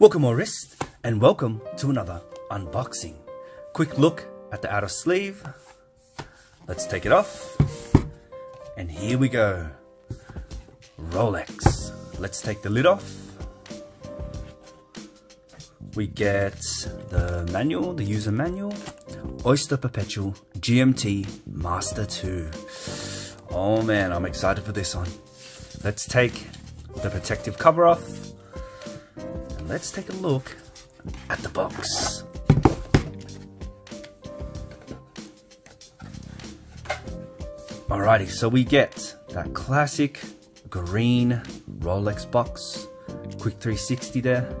Welcome Maurice, and welcome to another unboxing. Quick look at the outer sleeve. Let's take it off. And here we go. Rolex. Let's take the lid off. We get the manual, the user manual. Oyster Perpetual GMT Master II. Oh man, I'm excited for this one. Let's take the protective cover off. And let's take a look at the box. Alrighty, so we get that classic green Rolex box, quick 360 there,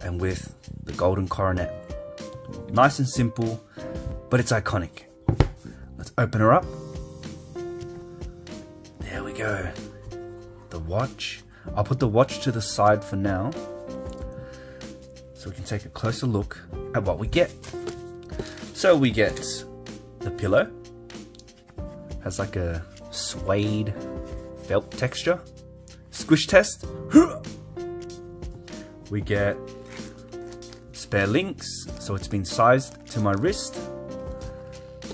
and with the golden coronet. Nice and simple, but it's iconic. Let's open her up. There we go. The watch. I'll put the watch to the side for now, so we can take a closer look at what we get. So we get the pillow. Has like a suede felt texture. Squish test. We get spare links, so it's been sized to my wrist.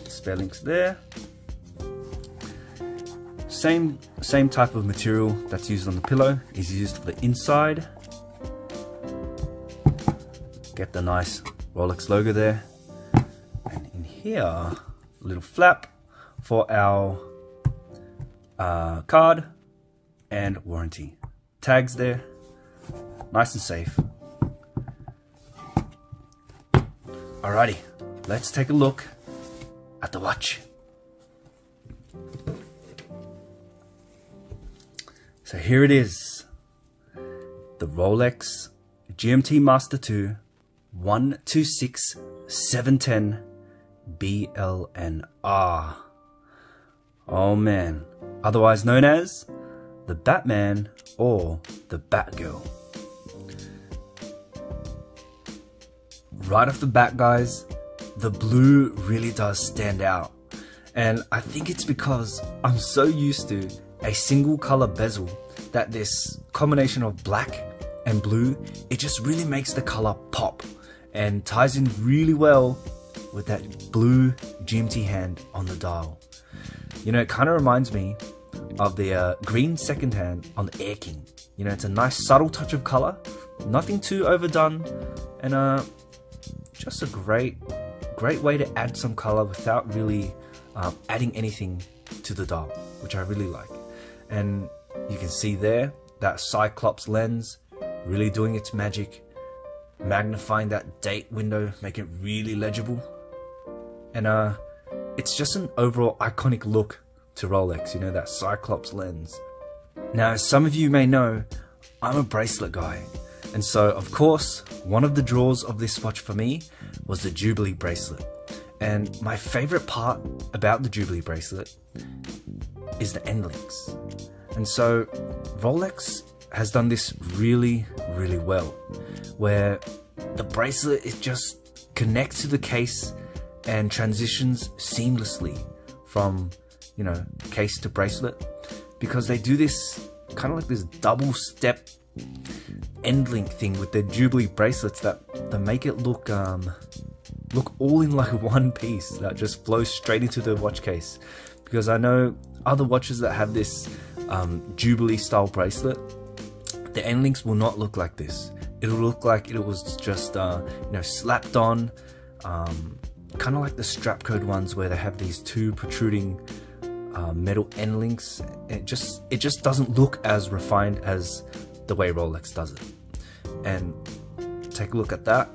Spare links there. Same type of material that's used on the pillow is used for the inside. Get the nice Rolex logo there. And in here, a little flap for our card and warranty. Tags there, nice and safe. Alrighty, let's take a look at the watch. So here it is, the Rolex GMT Master II 126710 BLNR. Oh man, otherwise known as the Batman or the Batgirl. Right off the bat, guys, the blue really does stand out. And I think it's because I'm so used to a single color bezel that this combination of black and blue, it just really makes the color pop and ties in really well with that blue GMT hand on the dial. You know, it kind of reminds me of the green second hand on the Air King. You know, it's a nice subtle touch of color, nothing too overdone, and just a great way to add some color without really adding anything to the dial, which I really like. And you can see there that Cyclops lens really doing its magic, magnifying that date window, make it really legible. And it's just an overall iconic look to Rolex, you know, that Cyclops lens. Now, as some of you may know, I'm a bracelet guy. And so, of course, one of the draws of this watch for me was the Jubilee bracelet. And my favorite part about the Jubilee bracelet is the end links. And so, Rolex has done this really, really well, where the bracelet, it just connects to the case and transitions seamlessly from, you know, case to bracelet, because they do this kind of like this double step end link thing with their Jubilee bracelets that make it look all in like one piece that just flows straight into the watch case. Because I know other watches that have this Jubilee style bracelet, the end links will not look like this. It'll look like it was just you know, slapped on, kind of like the strap code ones where they have these two protruding metal end links. It just doesn't look as refined as the way Rolex does it. And take a look at that.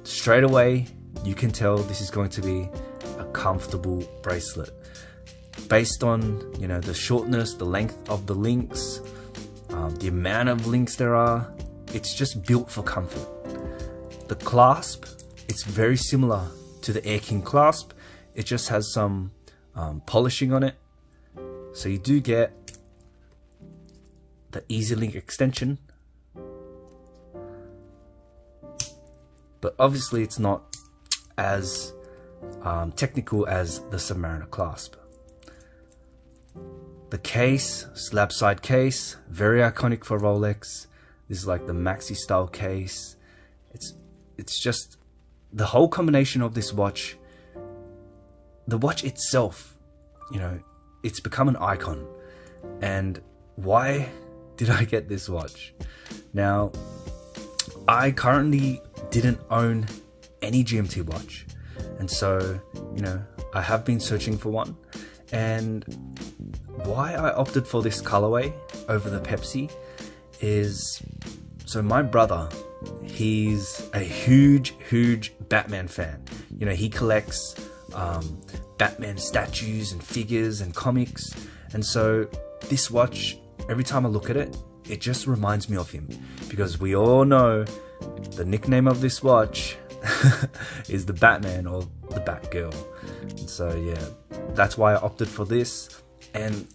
Straight away, you can tell this is going to be a comfortable bracelet. Based on, you know, the shortness, the length of the links, the amount of links there are, it's just built for comfort. The clasp, it's very similar to the Air King clasp. It just has some polishing on it. So you do get the Easy Link extension. But obviously it's not as technical as the Submariner clasp. The case, slab side case, very iconic for Rolex. This is like the maxi style case. It's just the whole combination of this watch. The watch itself, you know, it's become an icon. And why did I get this watch? Now, I currently didn't own any GMT watch, and so, you know, I have been searching for one. And why I opted for this colorway over the Pepsi is, so my brother, he's a huge Batman fan. You know, he collects Batman statues and figures and comics, and so this watch, every time I look at it, it just reminds me of him, because we all know the nickname of this watch is the Batman or the Batgirl. And so yeah, that's why I opted for this. And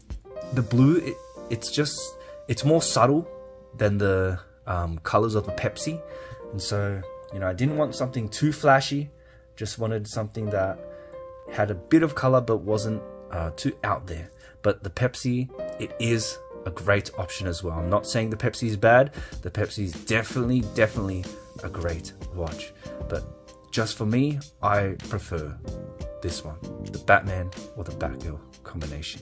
the blue, it's more subtle than the colors of the Pepsi, and so, you know, I didn't want something too flashy, just wanted something that had a bit of color but wasn't too out there. But the Pepsi, it is a great option as well. I'm not saying the Pepsi is bad. The Pepsi is definitely a great watch, but just for me, I prefer this one, the Batman or the Batgirl combination.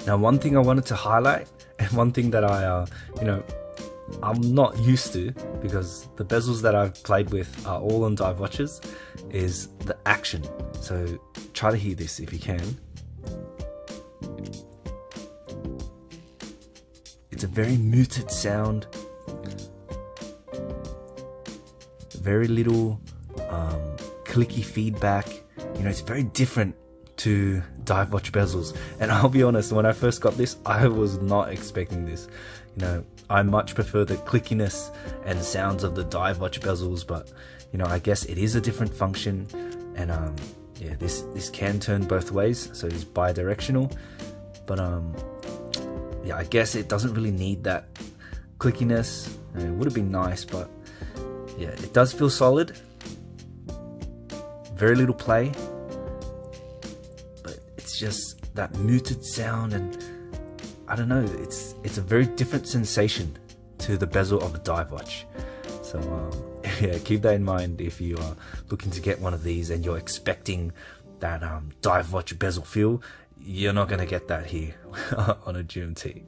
Now, one thing I wanted to highlight, and one thing that I you know, I'm not used to, because the bezels that I've played with are all on dive watches, is the action. So try to hear this if you can. It's a very muted sound, very little clicky feedback. You know, it's very different to dive watch bezels, and I'll be honest, when I first got this, I was not expecting this. You know, I much prefer the clickiness and sounds of the dive watch bezels, but you know, I guess it is a different function. And yeah, this can turn both ways, so it's bi-directional, but yeah, I guess it doesn't really need that clickiness. It would have been nice, but yeah, it does feel solid. Very little play, but it's just that muted sound, and I don't know, it's a very different sensation to the bezel of a dive watch. So yeah, keep that in mind if you are looking to get one of these and you're expecting that dive watch bezel feel. You're not going to get that here on a GMT.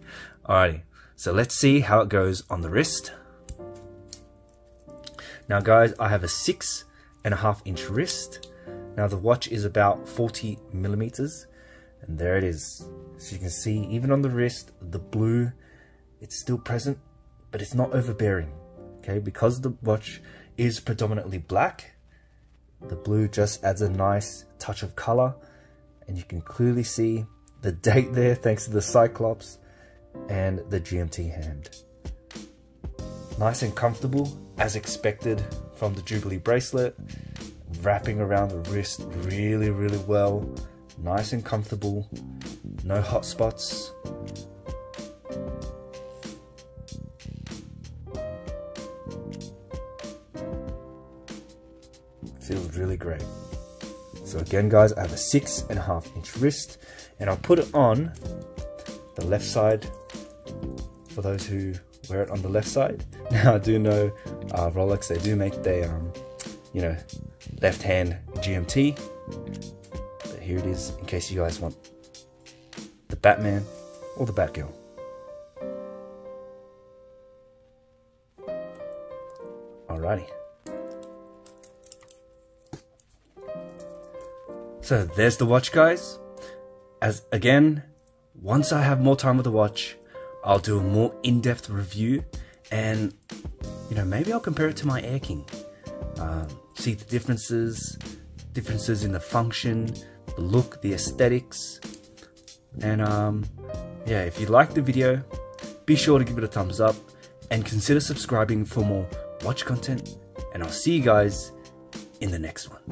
Alrighty, so let's see how it goes on the wrist. Now guys, I have a 6.5 inch wrist. Now the watch is about 40 millimeters, and there it is. So you can see, even on the wrist, the blue, it's still present, but it's not overbearing. Okay, because the watch is predominantly black, the blue just adds a nice touch of color, and you can clearly see the date there thanks to the Cyclops and the GMT hand. Nice and comfortable, as expected from the Jubilee bracelet, wrapping around the wrist really well. Nice and comfortable, no hot spots. Feels really great. So again guys, I have a 6.5 inch wrist, and I'll put it on the left side for those who wear it on the left side. Now I do know Rolex, they do make their you know, left hand GMT, but here it is in case you guys want the Batman or the Batgirl. Alrighty. So there's the watch guys. As again, once I have more time with the watch, I'll do a more in-depth review, and you know, maybe I'll compare it to my Air King. See the differences in the function, the look, the aesthetics, and yeah, if you liked the video, be sure to give it a thumbs up and consider subscribing for more watch content, and I'll see you guys in the next one.